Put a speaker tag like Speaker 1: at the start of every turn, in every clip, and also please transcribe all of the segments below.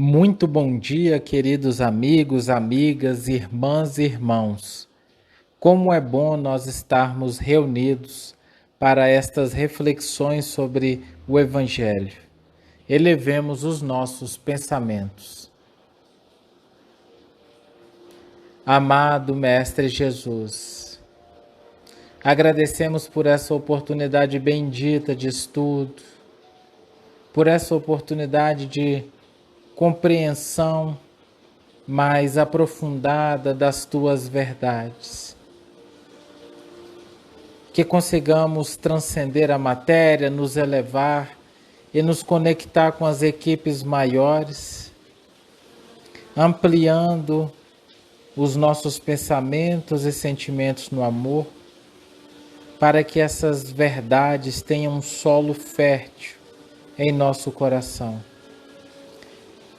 Speaker 1: Muito bom dia, queridos amigos, amigas, irmãs e irmãos. Como é bom nós estarmos reunidos para estas reflexões sobre o Evangelho. Elevemos os nossos pensamentos. Amado Mestre Jesus, agradecemos por essa oportunidade bendita de estudo, por essa oportunidade de compreensão mais aprofundada das tuas verdades. Que consigamos transcender a matéria, nos elevar e nos conectar com as equipes maiores, ampliando os nossos pensamentos e sentimentos no amor, para que essas verdades tenham um solo fértil em nosso coração.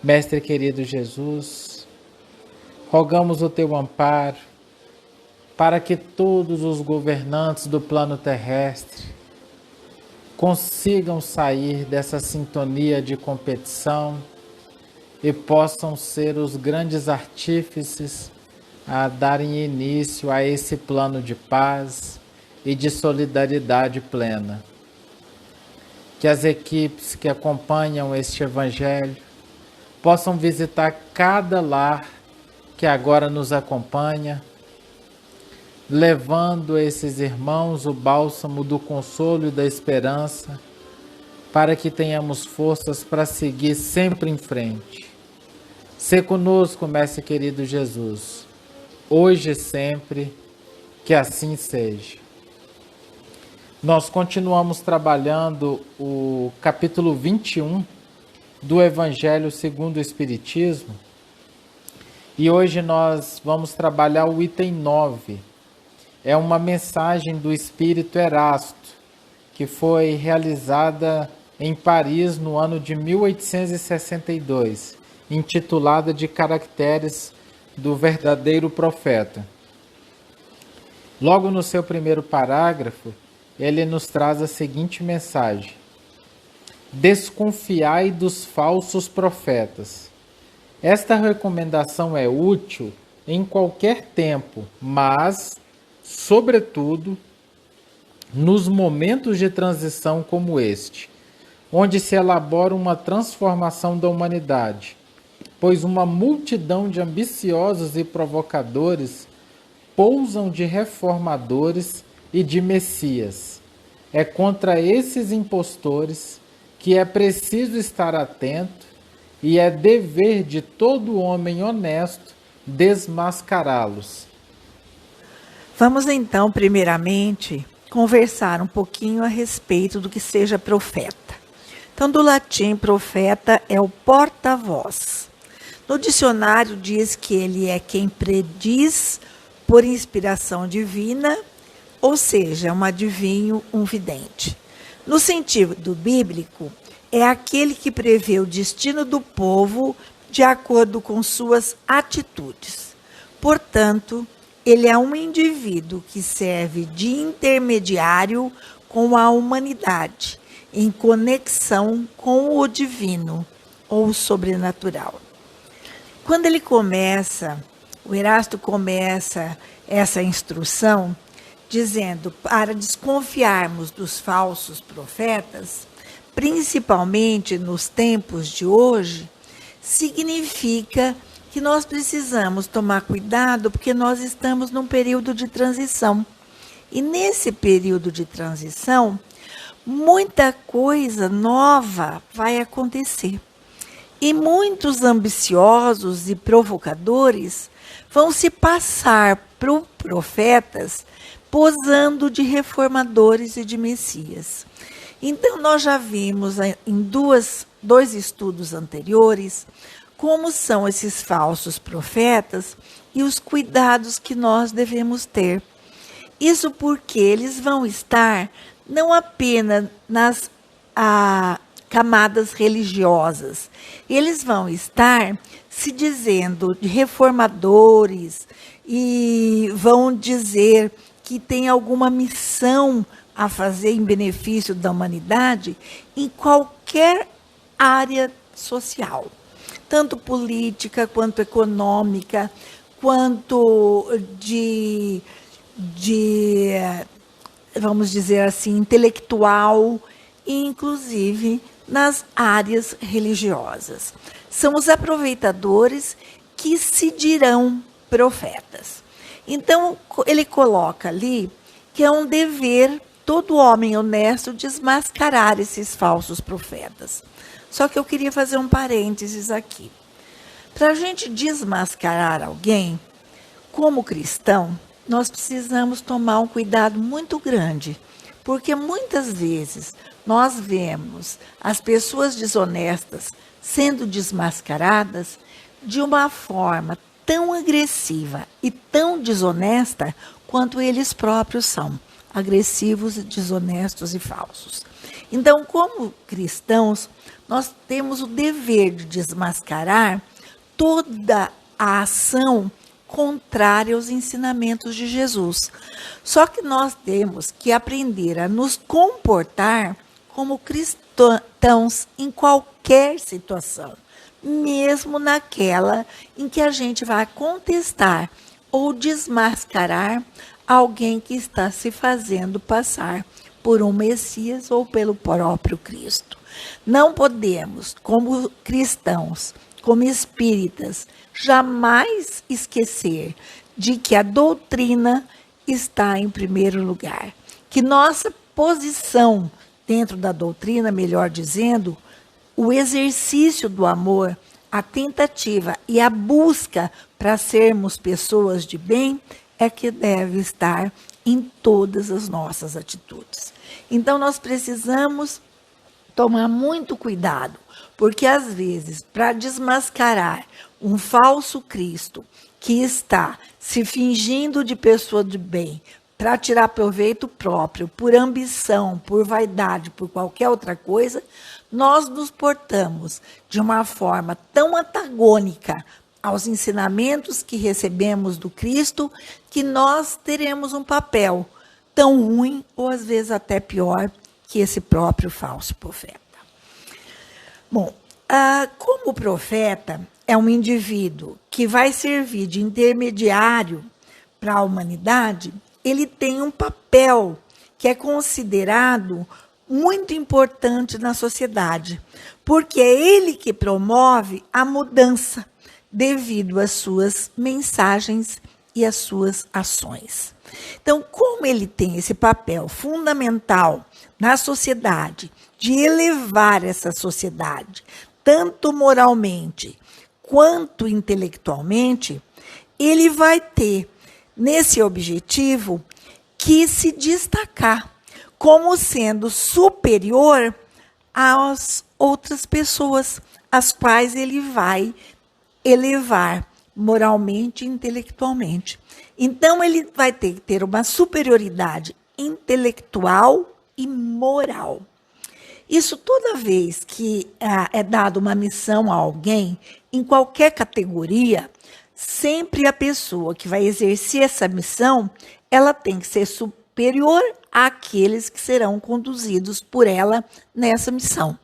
Speaker 1: Mestre querido Jesus, rogamos o teu amparo para que todos os governantes do plano terrestre consigam sair dessa sintonia de competição e possam ser os grandes artífices a darem início a esse plano de paz e de solidariedade plena. Que as equipes que acompanham este Evangelho possam visitar cada lar que agora nos acompanha, levando a esses irmãos o bálsamo do consolo e da esperança, para que tenhamos forças para seguir sempre em frente. Sê conosco, Mestre querido Jesus, hoje e sempre, que assim seja. Nós continuamos trabalhando o capítulo 21 do Evangelho segundo o Espiritismo, e hoje nós vamos trabalhar o item 9. É uma mensagem do Espírito Erasto, que foi realizada em Paris no ano de 1862, intitulada de Caracteres do Verdadeiro Profeta. Logo no seu primeiro parágrafo, ele nos traz a seguinte mensagem: desconfiai dos falsos profetas. Esta recomendação é útil em qualquer tempo, mas, sobretudo, nos momentos de transição como este, onde se elabora uma transformação da humanidade, pois uma multidão de ambiciosos e provocadores pousam de reformadores e de messias. É contra esses impostores que é preciso estar atento e é dever de todo homem honesto desmascará-los.
Speaker 2: Vamos então, primeiramente, conversar um pouquinho a respeito do que seja profeta. Então, do latim, profeta é o porta-voz. No dicionário diz que ele é quem prediz por inspiração divina, ou seja, um adivinho, um vidente. No sentido bíblico, é aquele que prevê o destino do povo de acordo com suas atitudes. Portanto, ele é um indivíduo que serve de intermediário com a humanidade, em conexão com o divino ou sobrenatural. Quando o Erasto começa essa instrução, dizendo para desconfiarmos dos falsos profetas, principalmente nos tempos de hoje, significa que nós precisamos tomar cuidado porque nós estamos num período de transição. E nesse período de transição, muita coisa nova vai acontecer. E muitos ambiciosos e provocadores vão se passar por profetas posando de reformadores e de messias. Então, nós já vimos em dois estudos anteriores como são esses falsos profetas e os cuidados que nós devemos ter. Isso porque eles vão estar não apenas nas camadas religiosas, eles vão estar se dizendo de reformadores e vão dizer que tem alguma missão a fazer em benefício da humanidade em qualquer área social. tanto política, quanto econômica, quanto vamos dizer assim, intelectual, e inclusive nas áreas religiosas. São os aproveitadores que se dirão profetas. Então, ele coloca ali que é um dever todo homem honesto desmascarar esses falsos profetas. Só que eu queria fazer um parênteses aqui. Para a gente desmascarar alguém, como cristão, nós precisamos tomar um cuidado muito grande, porque muitas vezes nós vemos as pessoas desonestas sendo desmascaradas de uma forma tão agressiva e tão desonesta quanto eles próprios são, agressivos, desonestos e falsos. Então, como cristãos, nós temos o dever de desmascarar toda a ação contrária aos ensinamentos de Jesus. Só que nós temos que aprender a nos comportar como cristãos em qualquer situação, mesmo naquela em que a gente vai contestar ou desmascarar alguém que está se fazendo passar por um Messias ou pelo próprio Cristo. Não podemos, como cristãos, como espíritas, jamais esquecer de que a doutrina está em primeiro lugar, que nossa posição dentro da doutrina, melhor dizendo, o exercício do amor, a tentativa e a busca para sermos pessoas de bem é que deve estar em todas as nossas atitudes. Então, nós precisamos tomar muito cuidado, porque às vezes, para desmascarar um falso Cristo que está se fingindo de pessoa de bem, para tirar proveito próprio, por ambição, por vaidade, por qualquer outra coisa, nós nos portamos de uma forma tão antagônica aos ensinamentos que recebemos do Cristo, que nós teremos um papel tão ruim, ou às vezes até pior, que esse próprio falso profeta. Bom, como o profeta é um indivíduo que vai servir de intermediário para a humanidade, ele tem um papel que é considerado muito importante na sociedade, porque é ele que promove a mudança devido às suas mensagens e às suas ações. Então, como ele tem esse papel fundamental na sociedade, de elevar essa sociedade, tanto moralmente quanto intelectualmente, ele vai ter nesse objetivo que se destacar como sendo superior às outras pessoas, as quais ele vai elevar moralmente e intelectualmente. Então, ele vai ter que ter uma superioridade intelectual e moral. Isso toda vez que é dada uma missão a alguém, em qualquer categoria, sempre a pessoa que vai exercer essa missão, ela tem que ser superior àqueles que serão conduzidos por ela nessa missão.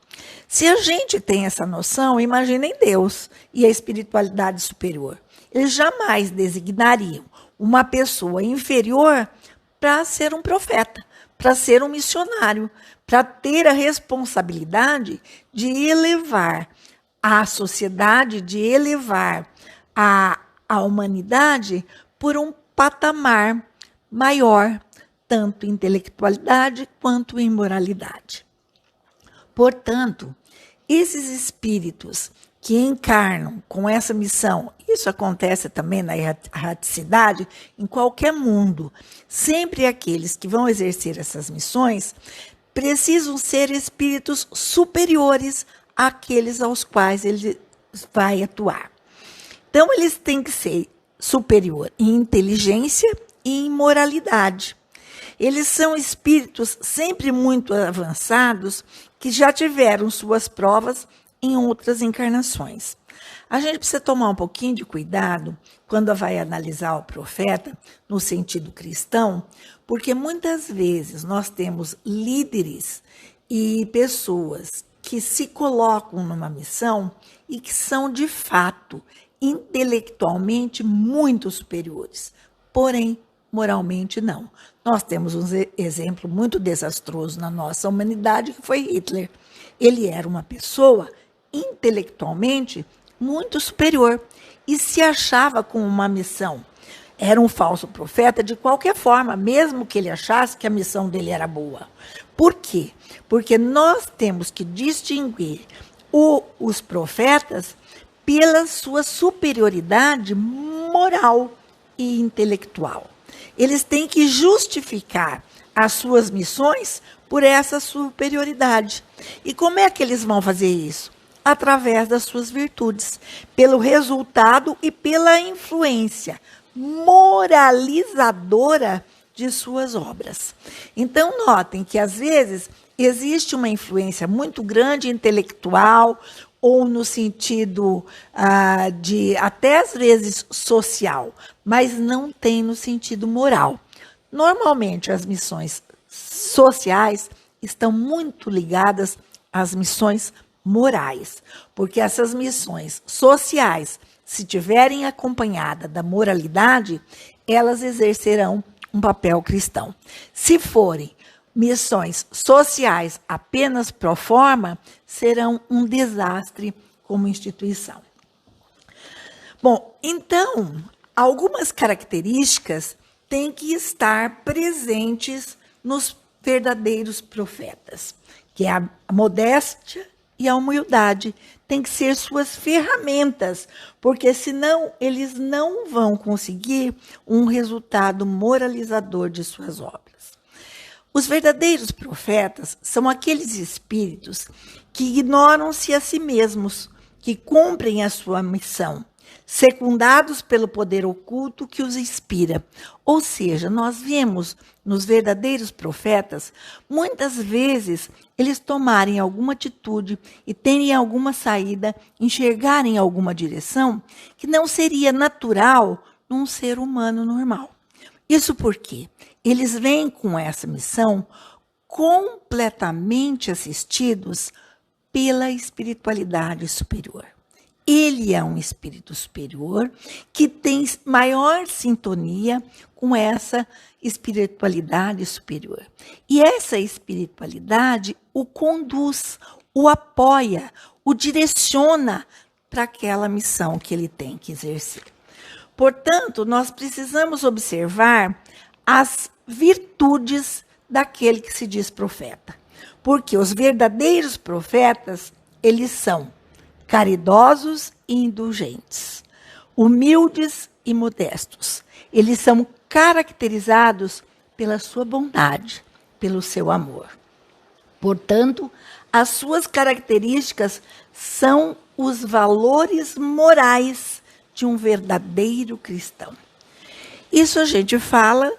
Speaker 2: Se a gente tem essa noção, imaginem Deus e a espiritualidade superior. Eles jamais designariam uma pessoa inferior para ser um profeta, para ser um missionário, para ter a responsabilidade de elevar a sociedade, de elevar a humanidade por um patamar maior, tanto em intelectualidade quanto em moralidade. Portanto, esses espíritos que encarnam com essa missão, isso acontece também na erraticidade, em qualquer mundo, sempre aqueles que vão exercer essas missões precisam ser espíritos superiores àqueles aos quais ele vai atuar. Então, eles têm que ser superior em inteligência e em moralidade. Eles são espíritos sempre muito avançados que já tiveram suas provas em outras encarnações. A gente precisa tomar um pouquinho de cuidado quando vai analisar o profeta no sentido cristão, porque muitas vezes nós temos líderes e pessoas que se colocam numa missão e que são, de fato, intelectualmente muito superiores, porém, moralmente não. Nós temos um exemplo muito desastroso na nossa humanidade, que foi Hitler. Ele era uma pessoa intelectualmente muito superior e se achava com uma missão. Era um falso profeta de qualquer forma, mesmo que ele achasse que a missão dele era boa. Por quê? Porque nós temos que distinguir os profetas pela sua superioridade moral e intelectual. Eles têm que justificar as suas missões por essa superioridade. E como é que eles vão fazer isso? Através das suas virtudes, pelo resultado e pela influência moralizadora de suas obras. Então, notem que, às vezes, existe uma influência muito grande intelectual ou no sentido de, até às vezes, social, mas não tem no sentido moral. Normalmente, as missões sociais estão muito ligadas às missões morais, porque essas missões sociais, se tiverem acompanhada da moralidade, elas exercerão um papel cristão. Se forem missões sociais apenas pro forma, serão um desastre como instituição. Bom, então, algumas características têm que estar presentes nos verdadeiros profetas, que é a modéstia e a humildade. Tem que ser suas ferramentas, porque senão eles não vão conseguir um resultado moralizador de suas obras. Os verdadeiros profetas são aqueles espíritos que ignoram-se a si mesmos, que cumprem a sua missão, secundados pelo poder oculto que os inspira. Ou seja, nós vemos nos verdadeiros profetas, muitas vezes, eles tomarem alguma atitude e terem alguma saída, enxergarem alguma direção que não seria natural num ser humano normal. Isso porque eles vêm com essa missão completamente assistidos pela espiritualidade superior. Ele é um espírito superior que tem maior sintonia com essa espiritualidade superior. E essa espiritualidade o conduz, o apoia, o direciona para aquela missão que ele tem que exercer. Portanto, nós precisamos observar as virtudes daquele que se diz profeta. Porque os verdadeiros profetas, eles são caridosos e indulgentes, humildes e modestos. Eles são caracterizados pela sua bondade, pelo seu amor. Portanto, as suas características são os valores morais de um verdadeiro cristão. Isso a gente fala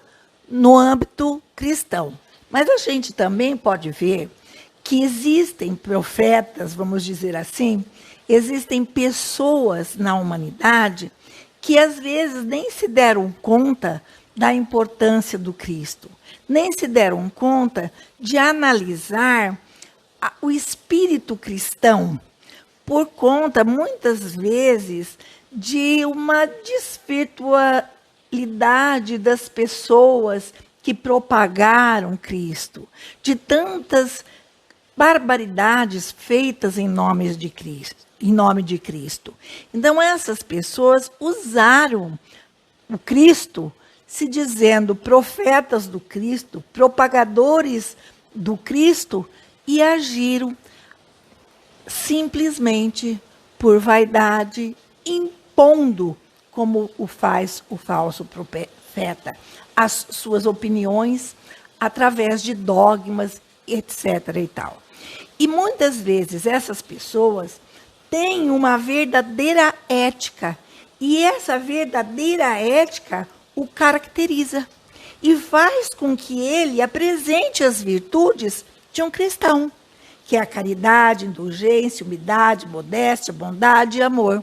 Speaker 2: no âmbito cristão, mas a gente também pode ver que existem profetas, vamos dizer assim, existem pessoas na humanidade que às vezes nem se deram conta da importância do Cristo, nem se deram conta de analisar o espírito cristão, por conta, muitas vezes, de uma desvirtualidade das pessoas que propagaram Cristo, de tantas barbaridades feitas em nome de Cristo. Então, essas pessoas usaram o Cristo, se dizendo profetas do Cristo, propagadores do Cristo, e agiram simplesmente por vaidade, impondo, como o faz o falso profeta, as suas opiniões através de dogmas, etc. e tal. E muitas vezes essas pessoas têm uma verdadeira ética, e essa verdadeira ética o caracteriza e faz com que ele apresente as virtudes de um cristão, que é a caridade, indulgência, humildade, modéstia, bondade e amor,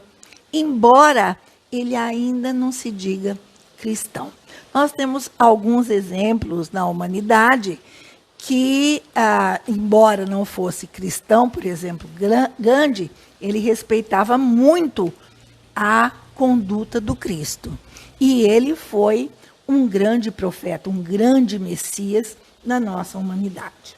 Speaker 2: embora ele ainda não se diga cristão. Nós temos alguns exemplos na humanidade que, embora não fosse cristão, por exemplo, Gandhi, ele respeitava muito a conduta do Cristo. E ele foi um grande profeta, um grande Messias na nossa humanidade.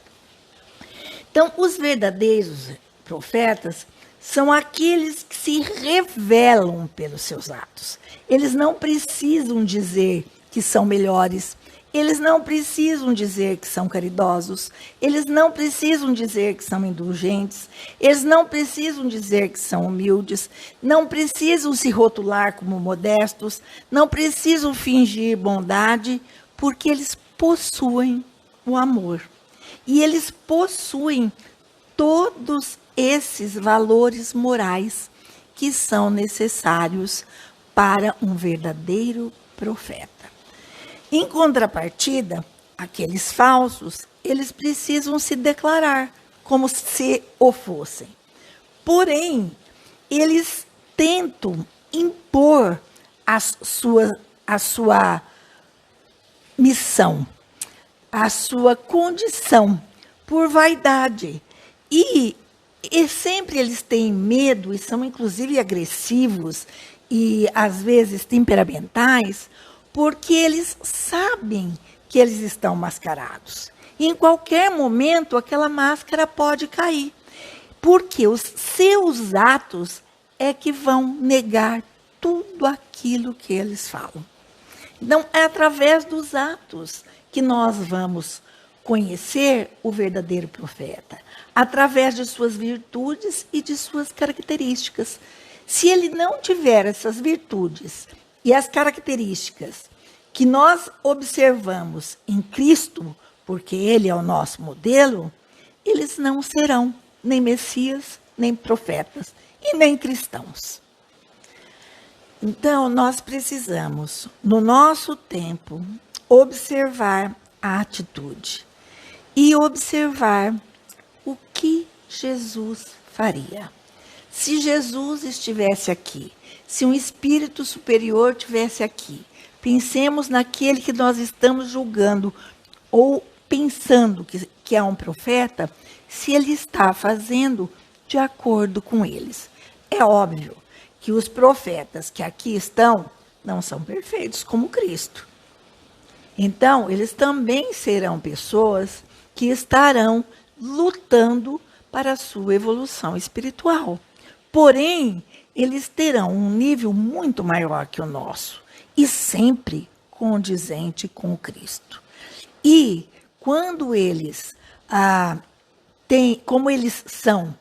Speaker 2: Então, os verdadeiros profetas são aqueles que se revelam pelos seus atos. Eles não precisam dizer que são melhores, eles não precisam dizer que são caridosos, eles não precisam dizer que são indulgentes, eles não precisam dizer que são humildes, não precisam se rotular como modestos, não precisam fingir bondade, porque eles possuem o amor. E eles possuem todos esses valores morais que são necessários para um verdadeiro profeta. Em contrapartida, aqueles falsos, eles precisam se declarar como se o fossem. Porém, eles tentam impor a sua missão, a sua condição por vaidade. E sempre eles têm medo e são inclusive agressivos e às vezes temperamentais, porque eles sabem que eles estão mascarados. E em qualquer momento aquela máscara pode cair, porque os seus atos é que vão negar tudo aquilo que eles falam. Então, é através dos atos que nós vamos conhecer o verdadeiro profeta, através de suas virtudes e de suas características. Se ele não tiver essas virtudes e as características que nós observamos em Cristo, porque ele é o nosso modelo, eles não serão nem Messias, nem profetas e nem cristãos. Então, nós precisamos, no nosso tempo, observar a atitude e observar o que Jesus faria. Se Jesus estivesse aqui, se um espírito superior estivesse aqui, pensemos naquele que nós estamos julgando ou pensando que é um profeta, se ele está fazendo de acordo com eles. É óbvio que os profetas que aqui estão não são perfeitos como Cristo. Então, eles também serão pessoas que estarão lutando para a sua evolução espiritual. Porém, eles terão um nível muito maior que o nosso e sempre condizente com Cristo. E quando eles como eles são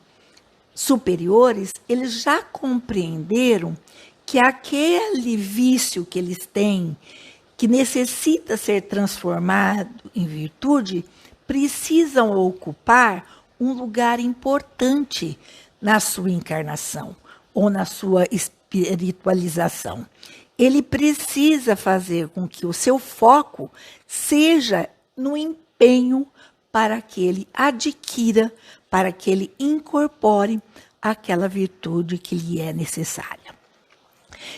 Speaker 2: superiores, eles já compreenderam que aquele vício que eles têm, que necessita ser transformado em virtude, precisam ocupar um lugar importante na sua encarnação ou na sua espiritualização. Ele precisa fazer com que o seu foco seja no empenho para que ele adquira, para que ele incorpore aquela virtude que lhe é necessária.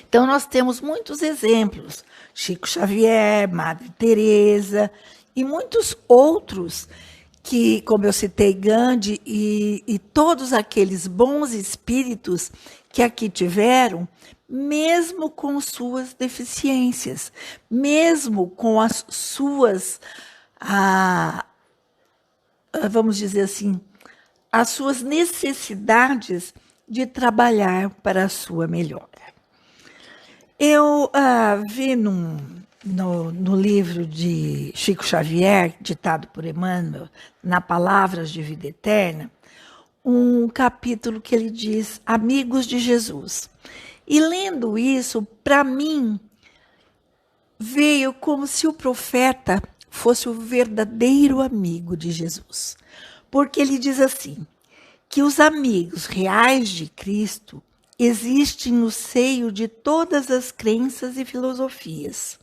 Speaker 2: Então, nós temos muitos exemplos. Chico Xavier, Madre Teresa e muitos outros que, como eu citei, Gandhi e todos aqueles bons espíritos que aqui tiveram, mesmo com suas deficiências, mesmo com as suas, vamos dizer assim, as suas necessidades de trabalhar para a sua melhora. Eu vi no livro de Chico Xavier, ditado por Emmanuel, na Palavras de Vida Eterna, um capítulo que ele diz, Amigos de Jesus. E lendo isso, para mim, veio como se o profeta fosse o verdadeiro amigo de Jesus. Porque ele diz assim, que os amigos reais de Cristo existem no seio de todas as crenças e filosofias.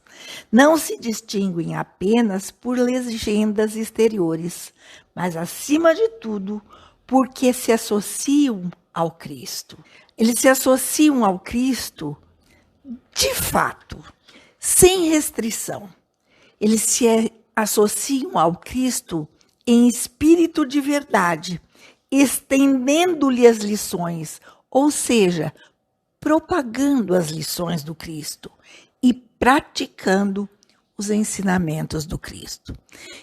Speaker 2: Não se distinguem apenas por legendas exteriores, mas, acima de tudo, porque se associam ao Cristo. Eles se associam ao Cristo de fato, sem restrição. Eles se associam ao Cristo em espírito de verdade, estendendo-lhe as lições, ou seja, propagando as lições do Cristo e praticando os ensinamentos do Cristo.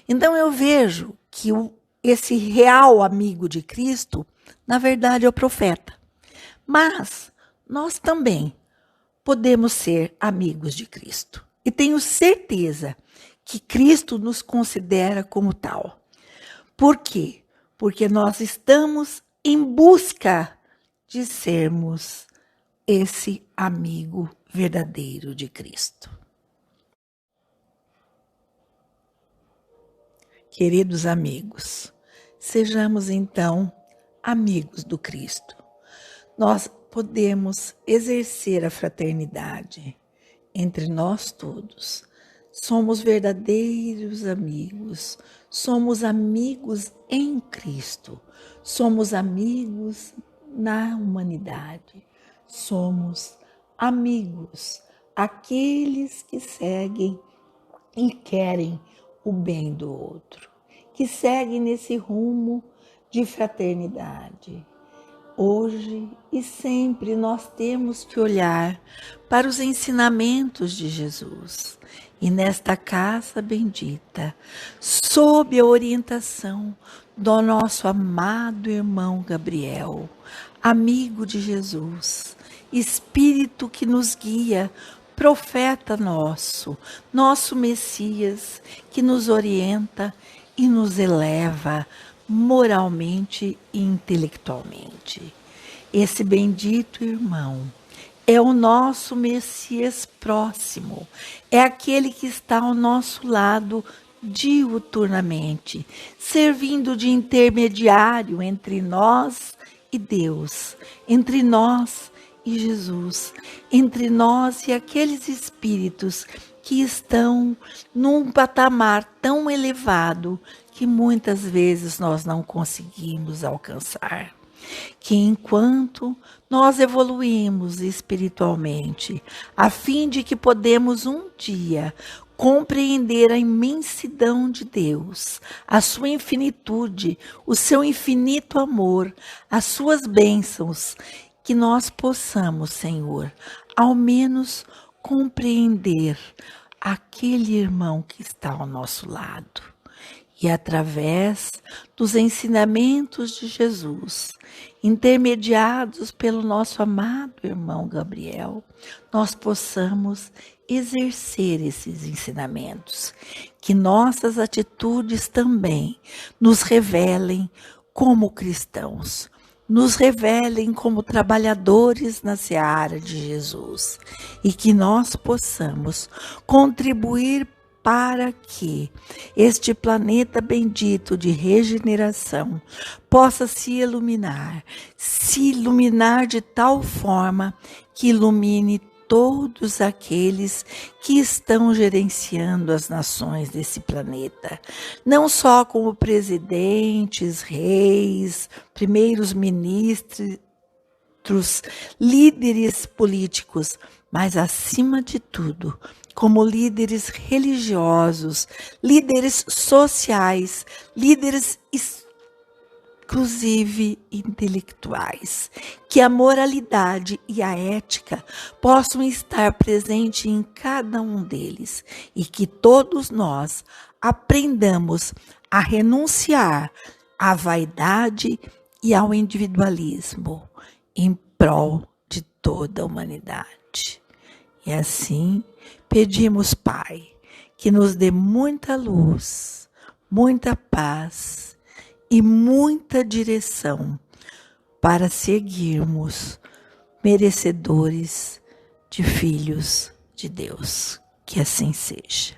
Speaker 2: Então eu vejo que esse real amigo de Cristo, na verdade, é o profeta. Mas nós também podemos ser amigos de Cristo. E tenho certeza que Cristo nos considera como tal. Por quê? Porque nós estamos em busca de sermos esse amigo verdadeiro de Cristo. Queridos amigos, sejamos então amigos do Cristo. Nós podemos exercer a fraternidade entre nós todos. Somos verdadeiros amigos, somos amigos em Cristo, somos amigos na humanidade, somos amigos, aqueles que seguem e querem o bem do outro, que seguem nesse rumo de fraternidade. Hoje e sempre nós temos que olhar para os ensinamentos de Jesus. E nesta casa bendita, sob a orientação do nosso amado irmão Gabriel, amigo de Jesus, Espírito que nos guia, profeta nosso, nosso Messias, que nos orienta e nos eleva moralmente e intelectualmente. Esse bendito irmão é o nosso Messias próximo, é aquele que está ao nosso lado diuturnamente, servindo de intermediário entre nós e Deus, entre nós e Jesus, entre nós e aqueles espíritos que estão num patamar tão elevado que muitas vezes nós não conseguimos alcançar. Que enquanto nós evoluímos espiritualmente, a fim de que podemos um dia compreender a imensidão de Deus, a sua infinitude, o seu infinito amor, as suas bênçãos, que nós possamos, Senhor, ao menos compreender aquele irmão que está ao nosso lado. E através dos ensinamentos de Jesus, intermediados pelo nosso amado irmão Gabriel, nós possamos exercer esses ensinamentos. Que nossas atitudes também nos revelem como cristãos, nos revelem como trabalhadores na seara de Jesus e que nós possamos contribuir para que este planeta bendito de regeneração possa se iluminar de tal forma que ilumine todos aqueles que estão gerenciando as nações desse planeta, não só como presidentes, reis, primeiros ministros, líderes políticos, mas acima de tudo, como líderes religiosos, líderes sociais, líderes inclusive intelectuais, que a moralidade e a ética possam estar presentes em cada um deles e que todos nós aprendamos a renunciar à vaidade e ao individualismo em prol de toda a humanidade. E assim, pedimos, Pai, que nos dê muita luz, muita paz e muita direção para seguirmos merecedores de filhos de Deus. Que assim seja.